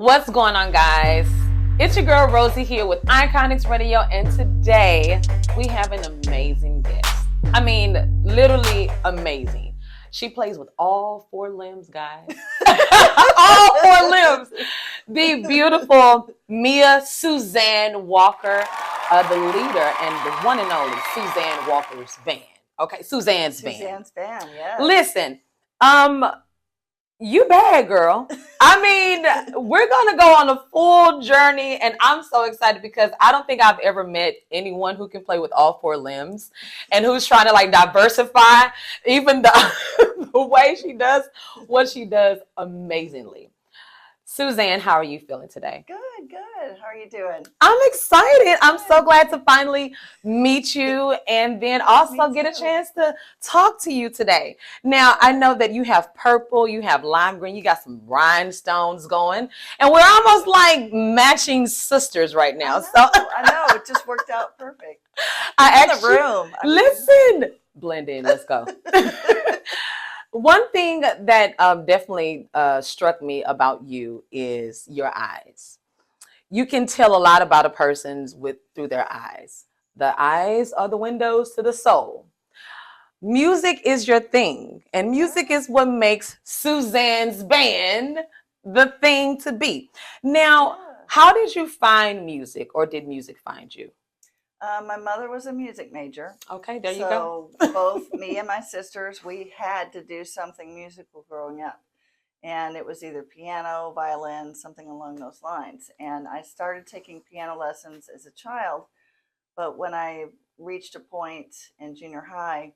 What's going on, guys? It's your girl Rosii here with Iconix Radio, and today we have an amazing guest. I mean, literally amazing. She plays with all four limbs, guys. All four limbs. The beautiful Suzanne Walker, the leader and the one and only Suzanne Walker's band. Okay, Suzanne's band. Suzanne's band, yeah. Listen, you bad, girl. I mean, we're going to go on a full journey, and I'm so excited because I don't think I've ever met anyone who can play with all four limbs and who's trying to like diversify even the way she does what she does amazingly. Suzanne, how are you feeling today? Good. How are you doing? I'm excited. I'm so glad to finally meet you and then also get a chance to talk to you today. Now, I know that you have purple, you have lime green, you got some rhinestones going, and we're almost like matching sisters right now. I know. It just worked out perfect. In the room. Listen. Blend in. Let's go. One thing that definitely struck me about you is your eyes. You can tell a lot about a person's through their eyes. The eyes are the windows to the soul. Music is your thing, and music is what makes Suzanne's band the thing to be. Now, how did you find music, or did music find you? My mother was a music major. Okay, there you go. So both me and my sisters, we had to do something musical growing up. And it was either piano, violin, something along those lines. And I started taking piano lessons as a child. But when I reached a point in junior high,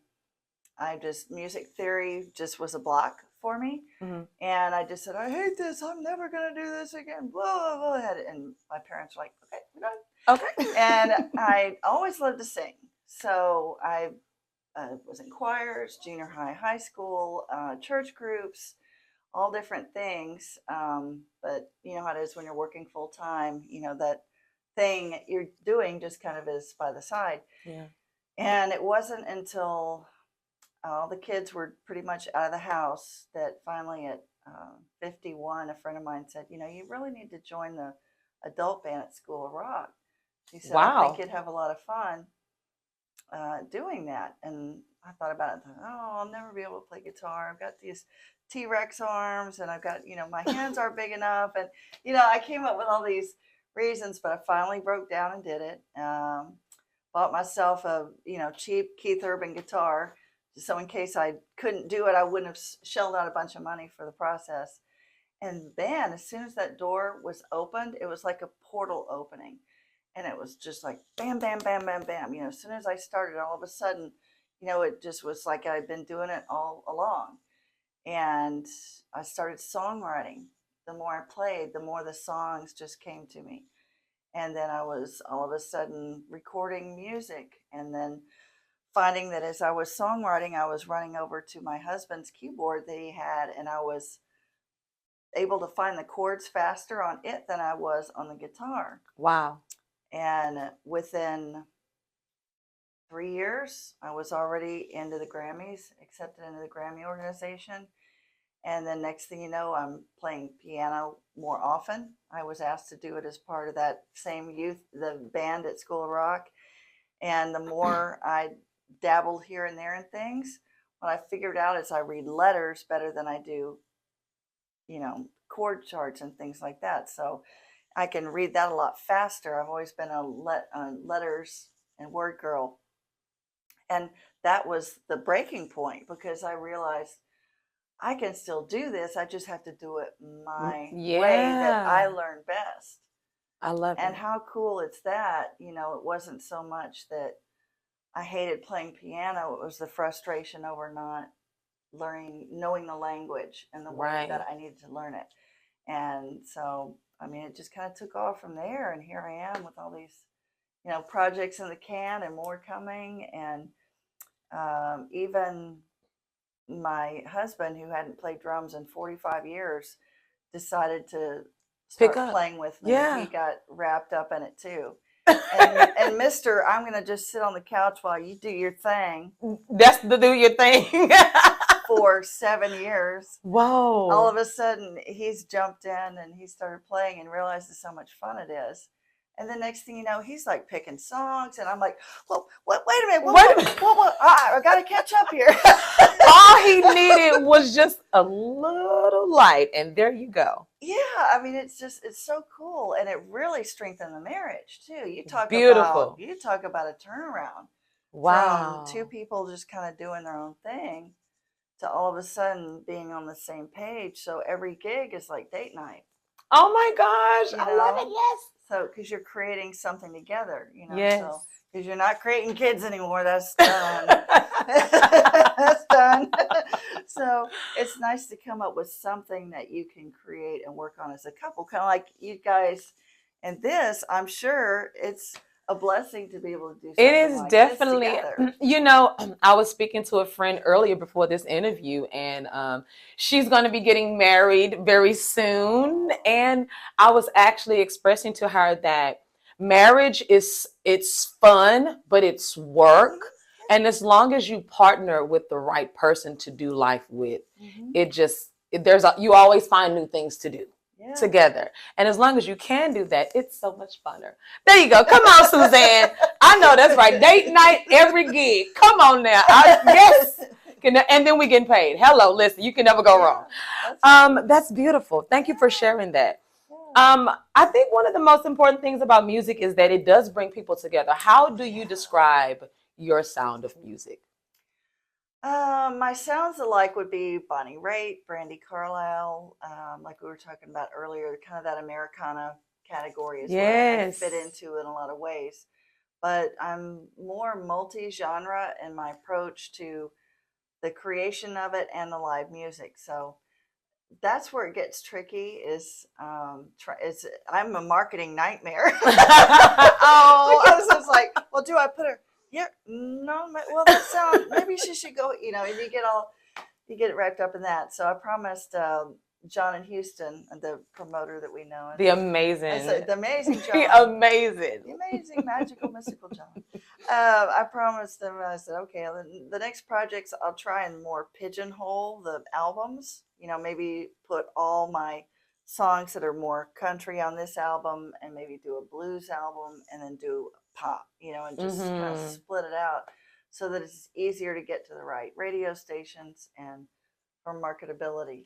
music theory just was a block for me. Mm-hmm. And I just said, I hate this. I'm never going to do this again. Blah, blah, blah. And my parents were like, okay, we're done. Okay. And I always loved to sing. So I was in choirs, junior high, high school, church groups, all different things. But you know how it is when you're working full time, you know, that thing you're doing just kind of is by the side. Yeah. And it wasn't until all the kids were pretty much out of the house that finally at 51, a friend of mine said, you know, you really need to join the adult band at School of Rock. He said, wow. I think you'd have a lot of fun doing that. And I thought about it. I'll never be able to play guitar. I've got these T-Rex arms, and I've got, you know, my hands aren't big enough. And, you know, I came up with all these reasons, but I finally broke down and did it. Bought myself a, you know, cheap Keith Urban guitar. So in case I couldn't do it, I wouldn't have shelled out a bunch of money for the process. And then as soon as that door was opened, it was like a portal opening. And it was just like bam, bam, bam, bam, bam. You know, as soon as I started, all of a sudden, you know, it just was like I'd been doing it all along. And I started songwriting. The more I played, the more the songs just came to me. And then I was all of a sudden recording music. And then finding that as I was songwriting, I was running over to my husband's keyboard that he had, and I was able to find the chords faster on it than I was on the guitar. Wow. And within 3 years, I was already into the Grammys, accepted into the Grammy organization. And then next thing you know, I'm playing piano more often. I was asked to do it as part of that same the band at School of Rock. And the more I dabbled here and there in things, what I figured out is I read letters better than I do, you know, chord charts and things like that. So I can read that a lot faster. I've always been a letters and word girl. And that was the breaking point, because I realized I can still do this. I just have to do it my way that I learn best. I love it. And how cool it's that, you know, it wasn't so much that I hated playing piano. It was the frustration over not knowing the language and the way that I needed to learn it. And so, I mean, it just kind of took off from there. And here I am with all these, you know, projects in the can and more coming. And even my husband, who hadn't played drums in 45 years, decided to start playing with me. Yeah. He got wrapped up in it too. And Mr., I'm going to just sit on the couch while you do your thing. That's the do your thing. for 7 years. Whoa. All of a sudden, he's jumped in and he started playing and realizes how much fun it is. And the next thing you know, he's like picking songs, and I'm like, "Well, what? Wait a minute! What? I got to catch up here." All he needed was just a little light, and there you go. Yeah, I mean, it's so cool, and it really strengthened the marriage too. Beautiful. You talk about a turnaround from two Wow. people just kind of doing their own thing to all of a sudden being on the same page. So every gig is like date night. Oh my gosh, You I love know? it. Yes. So, because you're creating something together, you know, Yes. so because you're not creating kids anymore, that's done. That's done. So it's nice to come up with something that you can create and work on as a couple, kind of like you guys. And this, I'm sure, it's a blessing to be able to do something It is like definitely, this together. you know, I was speaking to a friend earlier before this interview, and she's going to be getting married very soon. And I was actually expressing to her that marriage it's fun, but it's work. And as long as you partner with the right person to do life with, it just, you always find new things to do. Yeah. Together. And as long as you can do that, it's so much funner. There you go. Come on, Suzanne. I know that's right. Date night, every gig. Come on now. Yes. And then we getting paid. Hello, listen, you can never go wrong. That's beautiful. Thank you for sharing that. I think one of the most important things about music is that it does bring people together. How do you describe your sound of music? My sounds alike would be Bonnie Raitt, Brandi Carlile, like we were talking about earlier, kind of that Americana category is what I fit into in a lot of ways. But I'm more multi-genre in my approach to the creation of it and the live music. So that's where it gets tricky. I'm a marketing nightmare. Oh, because it's like, well, do I put her? Yeah, no, well, that sounds, maybe she should go, you know, and you get wrapped up in that. So I promised John in Houston, the promoter that we know. The amazing John. Amazing. The amazing, magical, mystical John. I promised them, I said, okay, the next projects, I'll try and more pigeonhole the albums, you know, maybe put all my songs that are more country on this album and maybe do a blues album and then do pop, you know, and just kind of split it out so that it's easier to get to the right radio stations and for marketability.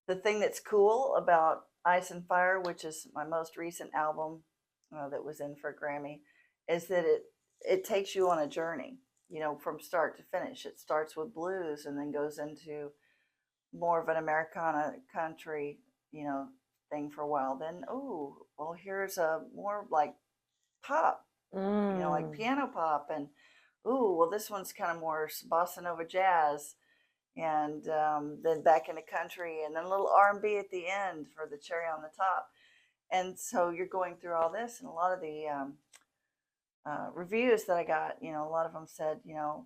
The thing that's cool about Ice and Fire, which is my most recent album that was in for a Grammy, is that it takes you on a journey, you know, from start to finish. It starts with blues and then goes into more of an Americana country, you know, thing for a while. Then, oh, well, here's a more like pop, you know, like piano pop, and ooh, well, this one's kind of more bossa nova jazz, and then back into country, and then a little R&B at the end for the cherry on the top. And so you're going through all this, and a lot of the reviews that I got, you know, a lot of them said, you know,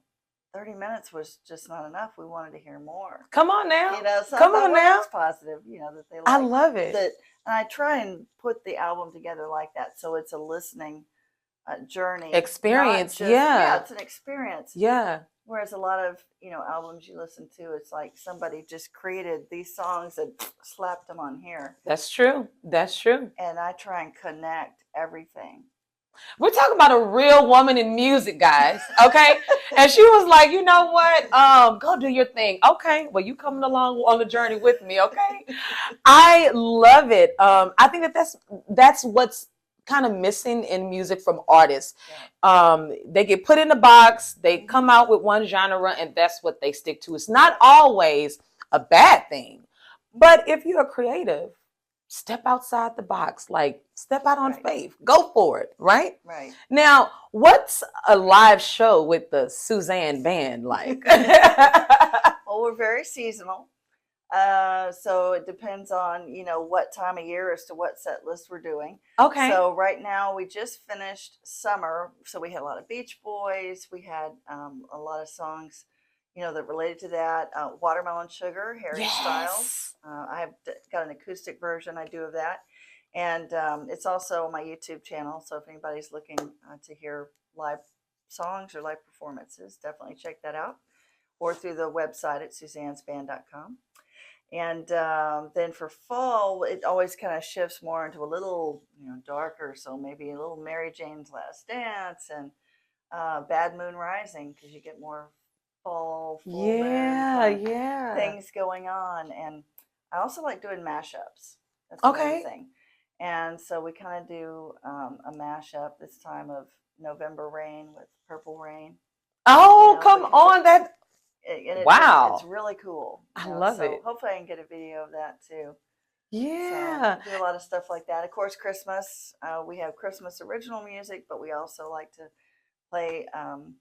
30 minutes was just not enough. We wanted to hear more. Come on now. You know, so come on now. That's positive, you know, that they like. I love it. That, and I try and put the album together like that, so it's a listening journey experience. Yeah, it's an experience. Yeah. Whereas a lot of, you know, albums you listen to, it's like somebody just created these songs and slapped them on here. That's true. That's true. And I try and connect everything. We're talking about a real woman in music, guys. Okay. And she was like, you know what? Go do your thing. Okay. Well, you coming along on the journey with me. Okay. I love it. I think that's what's kind of missing in music from artists. They get put in a box, they come out with one genre, and that's what they stick to. It's not always a bad thing, but if you're creative, step outside the box, like step out on faith, go for it. Right now, what's a live show with the Suzanne band like? Well, we're very seasonal. So it depends on, you know, what time of year as to what set list we're doing. Okay. So right now we just finished summer. So we had a lot of Beach Boys. We had a lot of songs, you know, that related to that. Watermelon Sugar, Harry Styles. I have got an acoustic version I do of that. And it's also on my YouTube channel. So if anybody's looking to hear live songs or live performances, definitely check that out. or through the website at suzannesband.com. And then for fall, it always kind of shifts more into a little, darker. So maybe a little Mary Jane's Last Dance and Bad Moon Rising, because you get more fall, full moon Yeah, kind of yeah. things going on. And I also like doing mashups. That's another Okay. thing. And so we kind of do a mashup this time of November Rain with Purple Rain, Oh, come because on. That it's wow. really cool. I love So it. hopefully I can get a video of that too. So Yeah. we do a lot of stuff like that. Of course, Christmas, we have Christmas original music, but we also like to play kind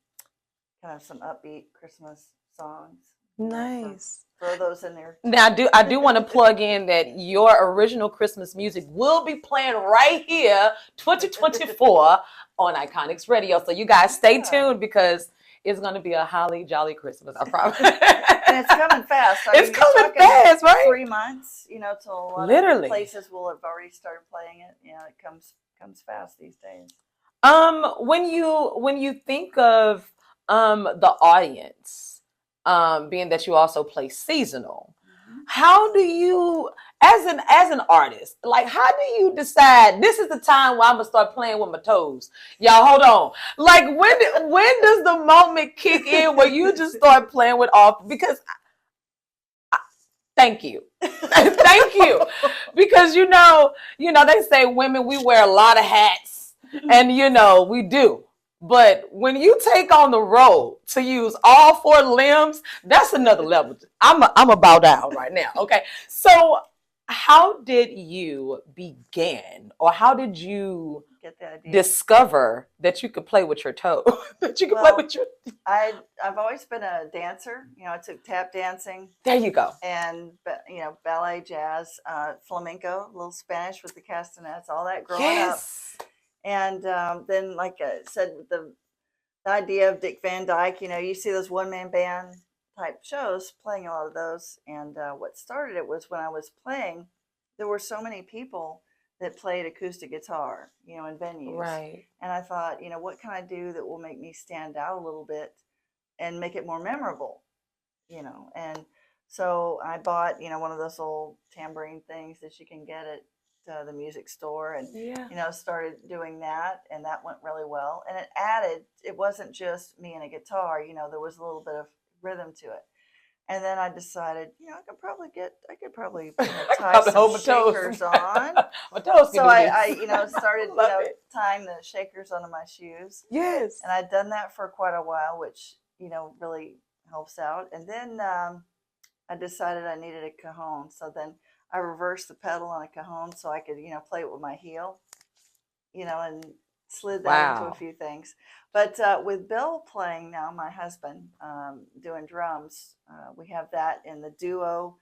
of some upbeat Christmas songs, Nice. throw those in there Now, too. I do want to plug in that your original Christmas music will be playing right here, 2024, on Iconix Radio. So you guys stay Yeah. tuned because it's going to be a holly jolly Christmas, I promise. And it's coming fast. I It's mean, you're coming talking fast, right? 3 months, till a lot Literally. of places will have already started playing it. It comes fast these days. When you think of the audience, being that you also play seasonal, how do you, as an artist, like how do you decide this is the time where I'm gonna start playing with my toes? Y'all hold on. Like when does the moment kick in where you just start playing with off? Because thank you. Thank you. Because they say women, we wear a lot of hats, and we do. But when you take on the role to use all four limbs, that's another level. I'm a bow down right now. Okay. So how did you begin, or how did you Get the idea. discover that you could play with your toe? That you could play with your I've always been a dancer. I took tap dancing. There you go. And ballet, jazz, flamenco, a little Spanish with the castanets, all that growing Yes. up. And then, like I said, the idea of Dick Van Dyke, you see those one-man band type shows, playing a lot of those. And what started it was when I was playing, there were so many people that played acoustic guitar, in venues. Right. And I thought, what can I do that will make me stand out a little bit and make it more memorable, And so I bought, one of those old tambourine things that you can get at the music store, and started doing that, and that went really well. And it wasn't just me and a guitar, there was a little bit of rhythm to it. And then I decided, I could probably tie some shakers on. My toes So I started, tying the shakers onto my shoes. Yes. And I'd done that for quite a while, which, really helps out. And then I decided I needed a cajon. So then I reversed the pedal on a cajon so I could, play it with my heel, and slid that into a few things. But with Bill playing now, my husband, doing drums, we have that in the duo,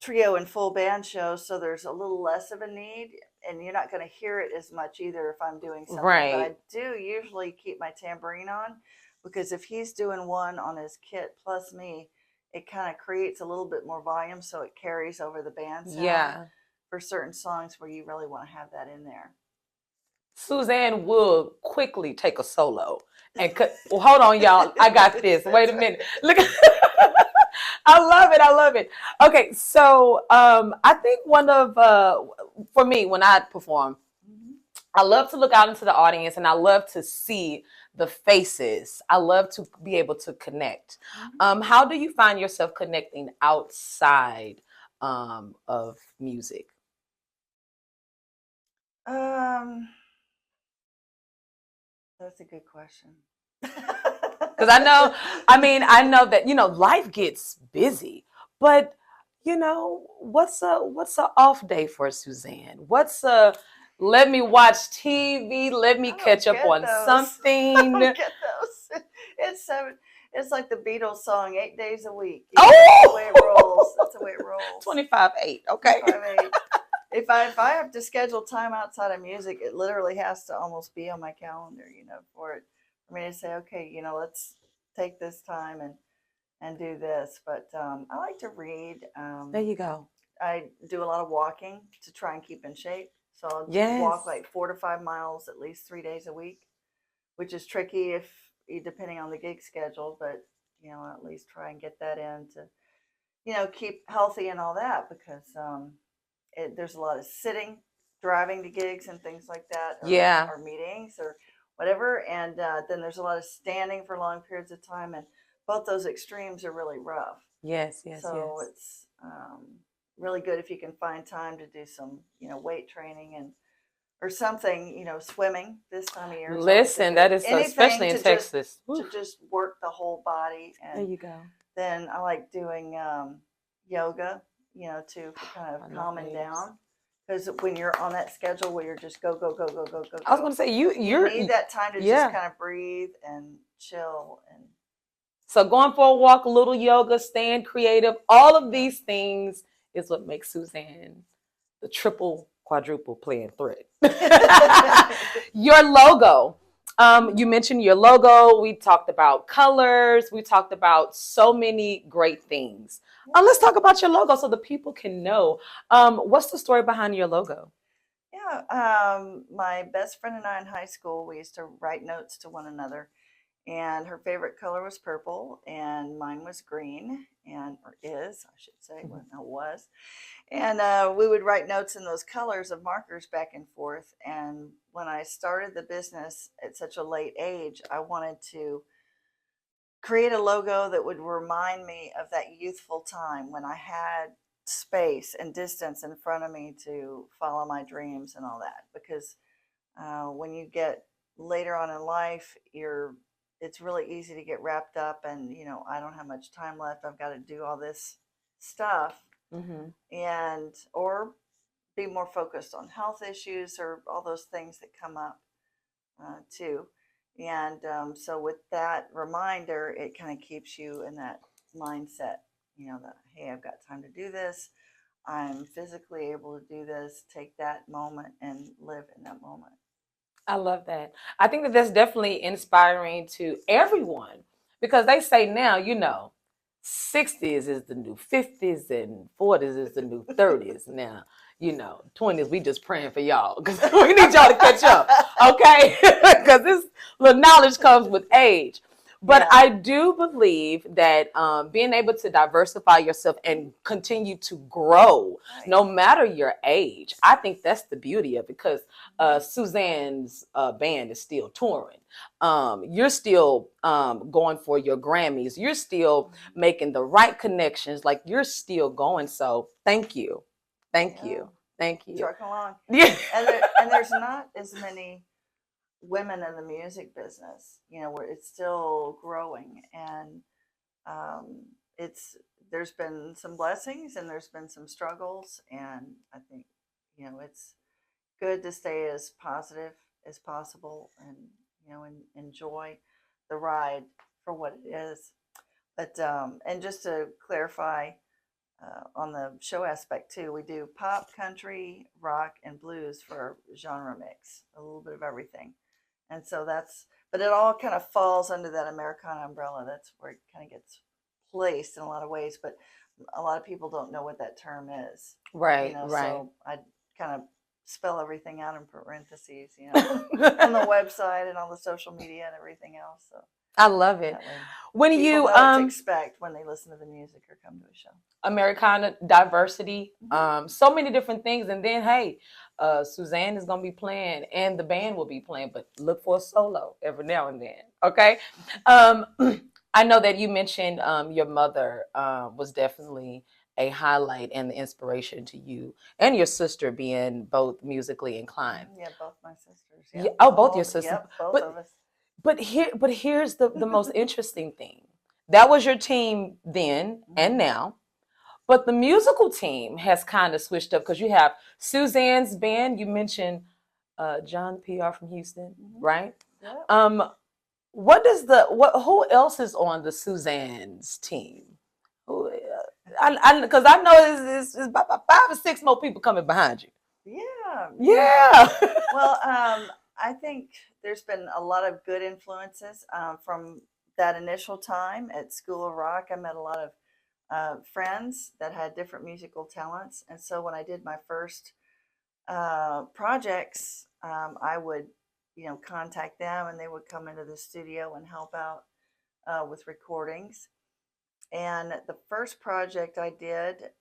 trio, and full band shows. So there's a little less of a need, and you're not going to hear it as much either if I'm doing something. Right. But I do usually keep my tambourine on, because if he's doing one on his kit plus me, it kind of creates a little bit more volume, so it carries over the band sound for certain songs where you really want to have that in there. Suzanne will quickly take a solo and hold on, y'all. I got this. Wait a minute. Look. I love it. Okay, so I think one of for me, when I perform, I love to look out into the audience, and I love to see the faces. I love to be able to connect. How do you find yourself connecting outside of music? That's a good question. Because I know that life gets busy, but what's a off day for Suzanne? What's a let me watch TV, let me catch up on something? I don't get those. It's like the Beatles song, 8 days a week. That's the way it rolls. That's the way it rolls. 25/8. Okay. 25/8. If I have to schedule time outside of music, it literally has to almost be on my calendar, for me to say, okay, let's take this time and do this. But I like to read. There you go. I do a lot of walking to try and keep in shape. So I'll walk like 4 to 5 miles at least 3 days a week, which is tricky depending on the gig schedule. But at least try and get that in to keep healthy and all that, because there's a lot of sitting, driving to gigs and things like that, Yeah. or meetings or whatever. And then there's a lot of standing for long periods of time. And both those extremes are really rough. Yes, yes, So yes. it's really good if you can find time to do some, weight training and or something, swimming this time of year is always a Listen, good that is so, anything especially in to just Texas. to Whew. just work the whole body. There And you go. then I like doing yoga, too, for kind of I love calming waves. down. Because when you're on that schedule where you're just go, go, go, go, go, go, I was go, going to say you need that time to just yeah. kind of breathe and chill. And So going for a walk, a little yoga, staying creative, all of yeah. these things is what makes Suzanne the triple, quadruple playing threat. Your logo. You mentioned your logo. We talked about colors. We talked about so many great things. Let's talk about your logo so the people can know. What's the story behind your logo? Yeah, my best friend and I in high school, we used to write notes to one another, and her favorite color was purple, and mine was green, or is, I should say, well, no, was. And we would write notes in those colors of markers back and forth. And when I started the business at such a late age, I wanted to create a logo that would remind me of that youthful time when I had space and distance in front of me to follow my dreams and all that. Because when you get later on in life, it's really easy to get wrapped up, and I don't have much time left. I've got to do all this stuff, Mm-hmm. and or be more focused on health issues or all those things that come up too. And so with that reminder, it kind of keeps you in that mindset, that, hey, I've got time to do this. I'm physically able to do this. Take that moment and live in that moment. I love that. I think that that's definitely inspiring to everyone because they say now, 60s is the new 50s and 40s is the new 30s. Now, 20s, we just praying for y'all because we need y'all to catch up, okay? Because this little knowledge comes with age. But Yeah. I do believe that being able to diversify yourself and continue to grow, Right. no matter your age, I think that's the beauty of it. Because Suzanne's band is still touring. You're still going for your Grammys. You're still making the right connections. Like you're still going. So thank you. Thank Yeah. you. Thank you. Trucking along. Yeah. And there's not as many women in the music business, where it's still growing. And um, it's there's been some blessings and there's been some struggles. And I think, it's good to stay as positive as possible, and enjoy the ride for what it is. But and just to clarify, on the show aspect too, we do pop, country, rock, and blues for our genre mix, a little bit of everything. And so but it all kind of falls under that Americana umbrella. That's where it kind of gets placed in a lot of ways. But a lot of people don't know what that term is. Right. Right. So I kind of spell everything out in parentheses, on the website and on the social media and everything else. So I love it. When people you know what to expect when they listen to the music or come to a show. Americana diversity, so many different things, and then hey, Suzanne is gonna be playing, and the band will be playing, but look for a solo every now and then. Okay, I know that you mentioned your mother was definitely a highlight and the inspiration to you, and your sister being both musically inclined. Yeah, both my sisters. Yeah. Yeah. Oh, both your sisters. Yep, both of But us. here's the most interesting thing. That was your team then and now. But the musical team has kind of switched up because you have Suzanne's band. You mentioned John PR from Houston, right? Yep. What does who else is on the Suzanne's team? Who? Because I know it's about 5 or 6 more people coming behind you. Yeah. Yeah. Well, I think there's been a lot of good influences from that initial time at School of Rock. I met a lot of friends that had different musical talents, and so when I did my first projects, I would contact them, and they would come into the studio and help out with recordings. And the first project I did,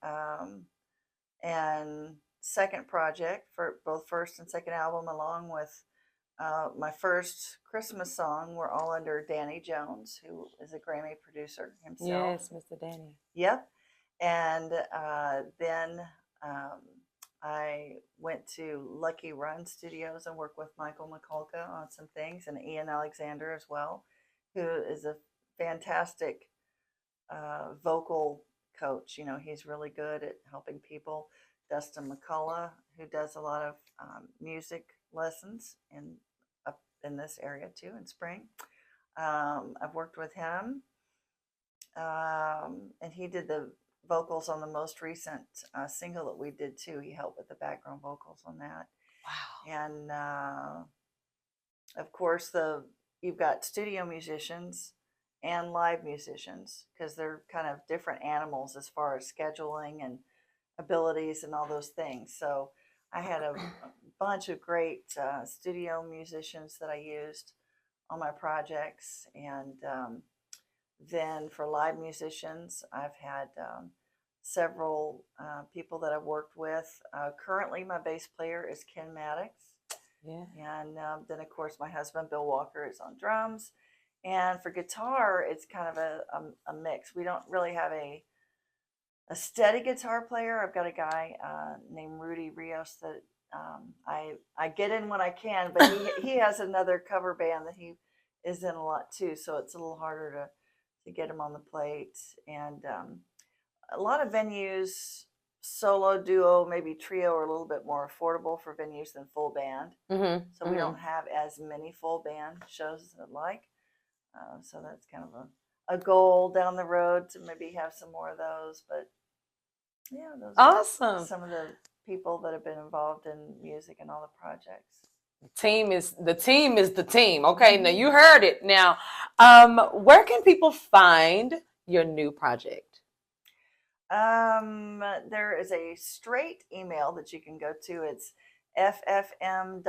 and second project for both first and second album, along with my first Christmas song, were all under Danny Jones, who is a Grammy producer himself. Yes, Mr. Danny. Yep. And then um, I went to Lucky Run Studios and worked with Michael McCulka on some things, and Ian Alexander as well, who is a fantastic vocal coach. You know, he's really good at helping people. Dustin McCullough, who does a lot of music lessons up in this area too in Spring. I've worked with him, and he did the vocals on the most recent single that we did too. He helped with the background vocals on that. Wow. And of course, you've got studio musicians and live musicians, because they're kind of different animals as far as scheduling and abilities and all those things. So I had a bunch of great studio musicians that I used on my projects. And then for live musicians, I've had several people that I've worked with. Currently, my bass player is Ken Maddox. Yeah. And then, of course, my husband, Bill Walker, is on drums. And for guitar, it's kind of a mix. We don't really have a steady guitar player. I've got a guy named Rudy Rios that I get in when I can, but he has another cover band that he is in a lot too, so it's a little harder to get him on the plate. And a lot of venues, solo, duo, maybe trio, are a little bit more affordable for venues than full band. Mm-hmm. So we don't have as many full band shows as I'd like. So that's kind of a goal down the road, to maybe have some more of those. But yeah, those Awesome. are some of the people that have been involved in music and all the projects. The team is the team. Okay, now you heard it. Now, where can people find your new project? There is a straight email that you can go to. It's ffm.to/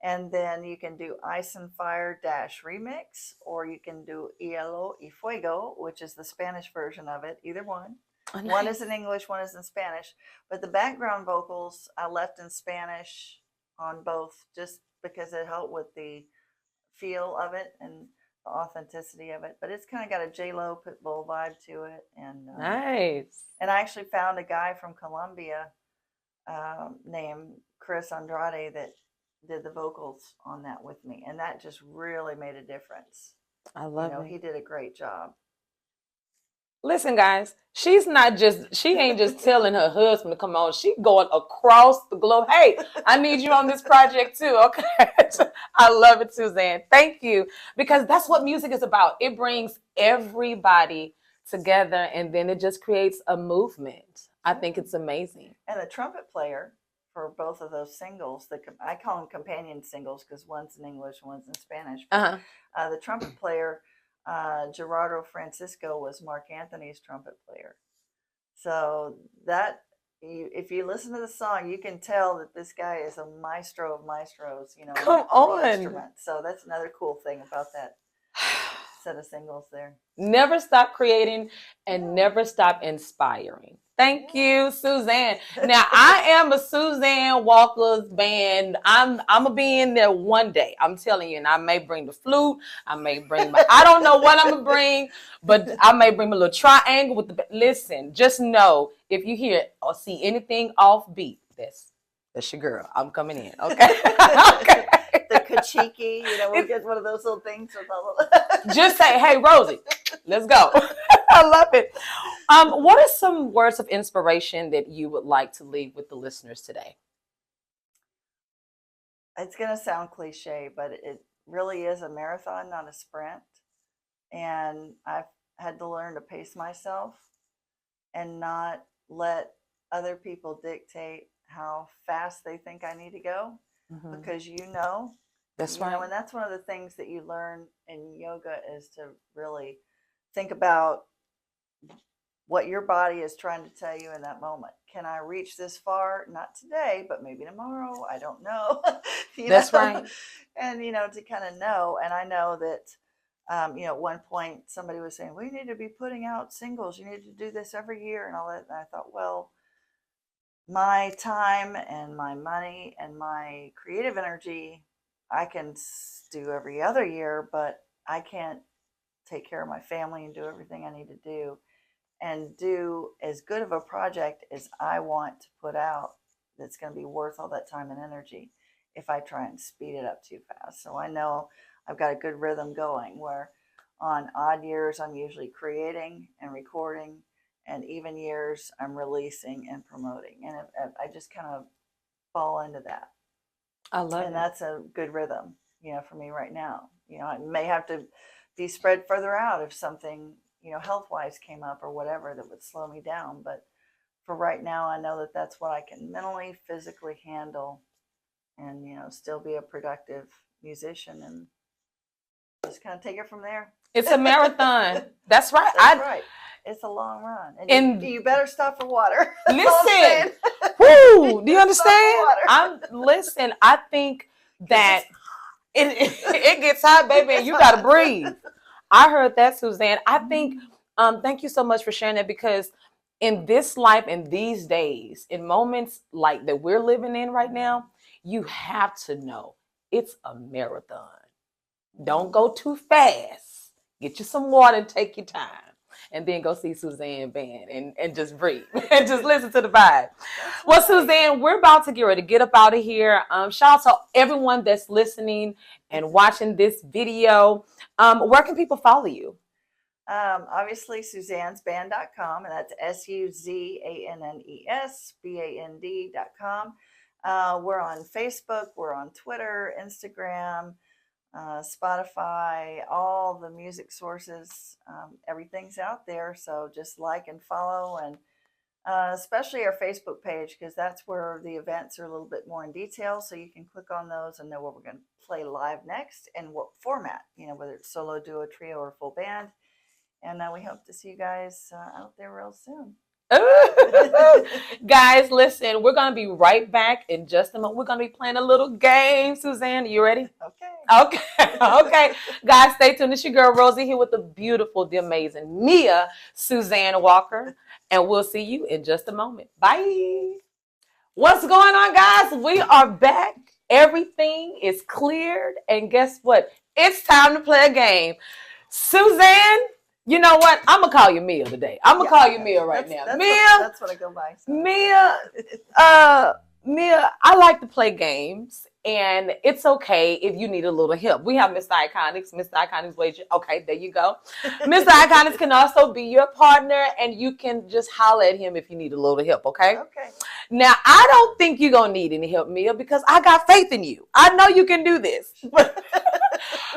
and then you can do Ice and Fire remix, or you can do Hielo y Fuego, which is the Spanish version of it. Either one. Oh, nice. One is in English, one is in Spanish. But the background vocals I left in Spanish on both, just because it helped with the feel of it and the authenticity of it. But it's kind of got a J-Lo Pitbull vibe to it. And nice. And I actually found a guy from Colombia named Chris Andrade that did the vocals on that with me, and that just really made a difference. I love it. He did a great job. Listen, guys, she ain't just telling her husband to come on. She going across the globe. Hey, I need you on this project too. Okay. I love it, Suzanne. Thank you. Because that's what music is about. It brings everybody together, and then it just creates a movement. I think it's amazing. And the trumpet player for both of those singles, I call them companion singles, because one's in English, one's in Spanish. But, the trumpet player, Gerardo Francisco, was Mark Anthony's trumpet player. So that, if you listen to the song, you can tell that this guy is a maestro of maestros. Come on. Instrument. So that's another cool thing about that set of singles there. Never stop creating and never stop inspiring. Thank you, Suzanne. Now, I am a Suzanne Walker's band. I'm gonna be in there one day. I'm telling you, and I may bring the flute. I may bring I don't know what I'm gonna bring, but I may bring my little triangle with the. Listen, just know, if you hear or see anything off beat, that's your girl. I'm coming in. Okay. Okay. The kachiki, we'll get one of those little things. Just say, "Hey, Rosie, let's go." I love it. What are some words of inspiration that you would like to leave with the listeners today? It's going to sound cliche, but it really is a marathon, not a sprint. And I've had to learn to pace myself and not let other people dictate how fast they think I need to go. Mm-hmm. Because that's right. And that's one of the things that you learn in yoga, is to really think about what your body is trying to tell you in that moment. Can I reach this far? Not today, but maybe tomorrow. I don't know. That's right. And, to kind of know. And I know that At one point somebody was saying, we need to be putting out singles. You need to do this every year and all that. And I thought, well, my time and my money and my creative energy, I can do every other year, but I can't take care of my family and do everything I need to do and do as good of a project as I want to put out that's going to be worth all that time and energy if I try and speed it up too fast. So I know I've got a good rhythm going where on odd years I'm usually creating and recording, and even years I'm releasing and promoting. And I just kind of fall into that. I love And it. that's a good rhythm, for me right now. I may have to be spread further out if something, health-wise came up or whatever that would slow me down. But for right now, I know that that's what I can mentally, physically handle and, still be a productive musician and just kind of take it from there. It's a marathon. That's right. That's right. It's a long run. And you better stop for water. Listen. Woo, do you understand? Listen, I think that it gets hot, baby, and you got to breathe. I heard that, Suzanne. I think, thank you so much for sharing that, because in this life, in these days, in moments like that we're living in right now, you have to know it's a marathon. Don't go too fast. Get you some water and take your time. And then go see Suzanne band and just breathe and just listen to the vibe. Well, Suzanne, we're about to get ready to get up out of here. Shout out to everyone that's listening and watching this video. Where can people follow you? Obviously, Suzanne'sBand.com, and that's SuzannesBand.com. We're on Facebook, we're on Twitter, Instagram, Spotify, all the music sources. Everything's out there, so just like and follow, and especially our Facebook page, because that's where the events are a little bit more in detail, so you can click on those and know what we're going to play live next and what format, whether it's solo, duo, trio, or full band. And we hope to see you guys out there real soon. Guys, listen, we're going to be right back in just a moment. We're going to be playing a little game. Suzanne, you ready? Okay. Guys, stay tuned. It's your girl Rosii here with the beautiful, the amazing Mia Suzanne Walker. And we'll see you in just a moment. Bye. What's going on, guys? We are back. Everything is cleared. And guess what? It's time to play a game. Suzanne, you know what? I'm going to call you Mia today. I'm going to call you Mia right now. Mia. That's what I go by. So. Mia, I like to play games, and it's okay if you need a little help. We have Mr.Iconix. Mr.Iconix, wait. Okay, there you go. Mr.Iconix can also be your partner, and you can just holler at him if you need a little help, okay? Okay. Now, I don't think you're going to need any help, Mia, because I got faith in you. I know you can do this.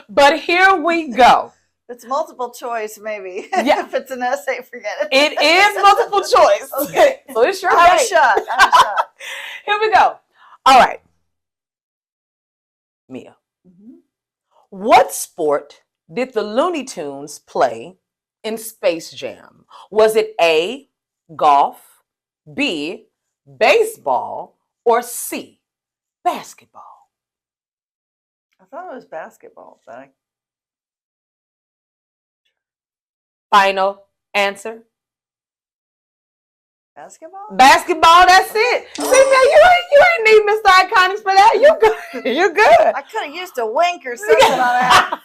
But here we go. It's multiple choice, maybe. Yeah. If it's an essay, forget it. It is multiple choice. Okay. So it's your I have a shot. Here we go. All right. Mia. Mm-hmm. What sport did the Looney Tunes play in Space Jam? Was it A, golf, B, baseball, or C, basketball? I thought it was basketball, but Final answer? Basketball? Basketball, that's it. See, man, you ain't need Mr.Iconix for that. You good. You're good. I could have used a wink or something on that.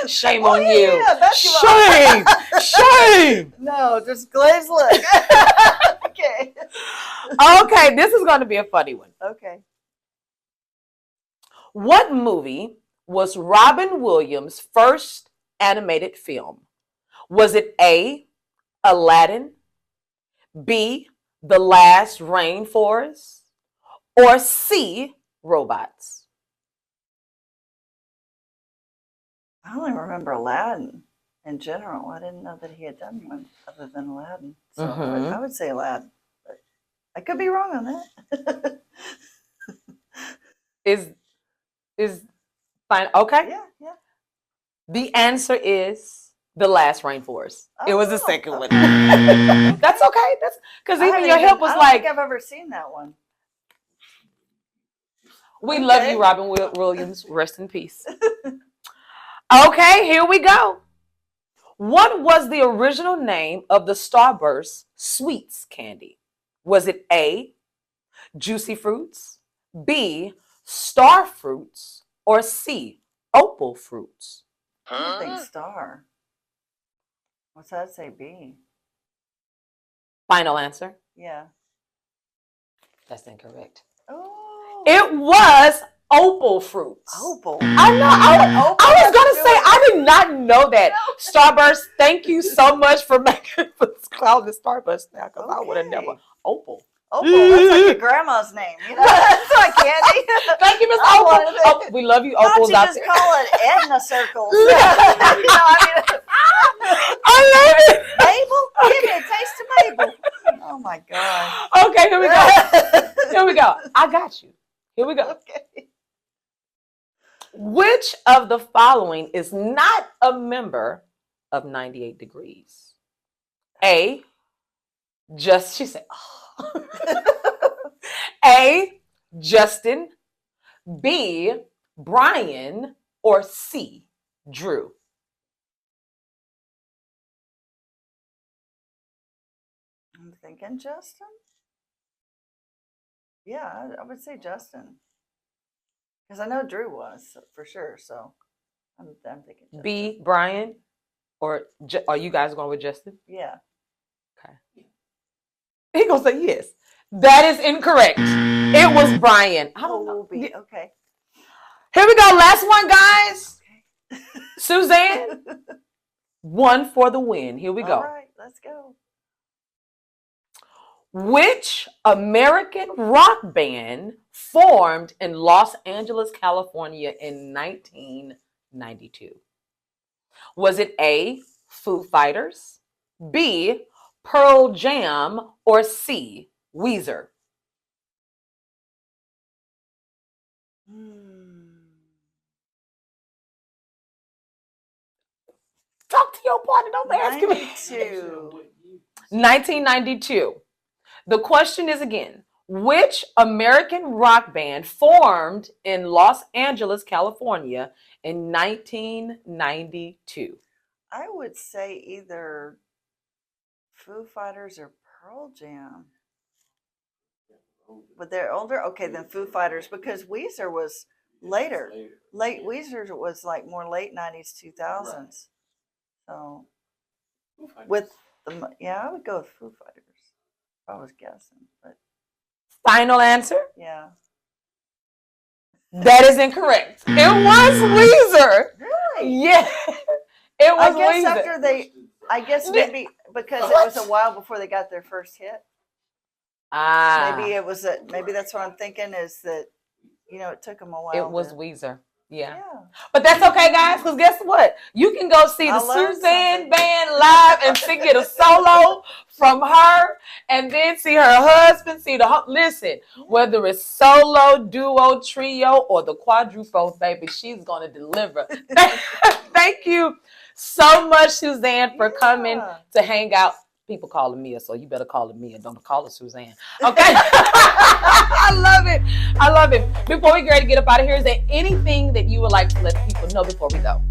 Shame on you. Yeah, basketball. Shame. No, just glazed look. Okay. Okay, this is going to be a funny one. Okay. What movie was Robin Williams' first animated film? Was it A, Aladdin, B, The Last Rainforest, or C, Robots? I only remember Aladdin in general. I didn't know that he had done one other than Aladdin. So I would say Aladdin, but I could be wrong on that. Is fine. Okay. Yeah. The answer is The Last Rainforest. It was the second one. Okay. That's okay. That's because even your help was I don't like, think I've ever seen that one. we love you, Robin Williams. Rest in peace. Okay, here we go. What was the original name of the Starburst Sweets candy? Was it A, Juicy Fruits, B, Star Fruits, or C, Opal Fruits? I think star. What's that say? B. Final answer? Yeah. That's incorrect. Oh. It was Opal Fruits. Opal. I know. I was going to say, I did not know that. Starburst, thank you so much for making calling it Starburst now, because I would have never. Opal. Opal, that's like your grandma's name. You know, that's like candy. Thank you, Miss Opal. Oh, we love you, Opals Why out don't you there. just call it Edna Circles? You know, I mean, I love it. Mabel, give me a taste of Mabel. Oh my God. Okay, here we go. Here we go. I got you. Here we go. Okay. Which of the following is not a member of 98 Degrees? A, she said, oh. A, Justin, B, Brian, or C, Drew? I'm thinking Justin. Yeah, I would say Justin. Because I know Drew was for sure. So I'm thinking Justin. B, Brian, or are you guys going with Justin? Yeah. Okay. He gonna say yes. That is incorrect. It was Brian. I don't know. Okay. Here we go. Last one, guys. Okay. Suzanne, one for the win. Here we go. All right, let's go. Which American rock band formed in Los Angeles, California in 1992? Was it A, Foo Fighters, B, Pearl Jam, or C, Weezer? Talk to your partner. Don't ask me. 1992. The question is again, which American rock band formed in Los Angeles, California in 1992? I would say either Foo Fighters or Pearl Jam. But they're older? Okay, then Foo Fighters, because Weezer was later. Late Weezer was like more late 90s, 2000s. Right. So with I would go with Foo Fighters. I was guessing, but final answer? Yeah. That is incorrect. It was Weezer. Really? Yeah. It was Weezer. I guess maybe because it was a while before they got their first hit. Maybe that's what I'm thinking is that, it took them a while. It was Weezer. Yeah. But that's okay, guys, because guess what? You can go see the Suzanne band live and get a solo from her, and then see her husband, listen, whether it's solo, duo, trio, or the quadruple, baby, she's going to deliver. Thank you so much, Suzanne, for coming to hang out. People call her Mia, so you better call her Mia. Don't call her Suzanne. Okay? I love it. I love it. Before we get ready to get up out of here, is there anything that you would like to let people know before we go?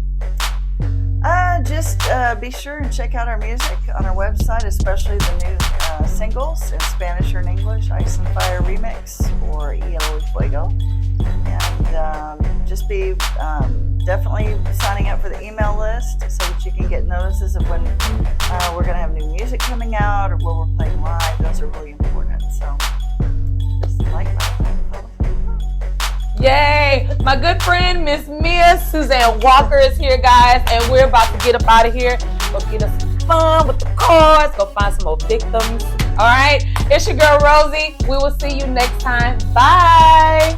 Just be sure and check out our music on our website, especially the new singles in Spanish or in English, Ice and Fire Remix or Hielo y Fuego. And just be definitely signing up for the email list so that you can get notices of when we're going to have new music coming out or where we're playing live. Those are really important. So just like that. Yay! My good friend, Miss Mia Suzanne Walker is here, guys, and we're about to get up out of here. Go get us some fun with the cards. Go find some more victims. All right? It's your girl, Rosii. We will see you next time. Bye!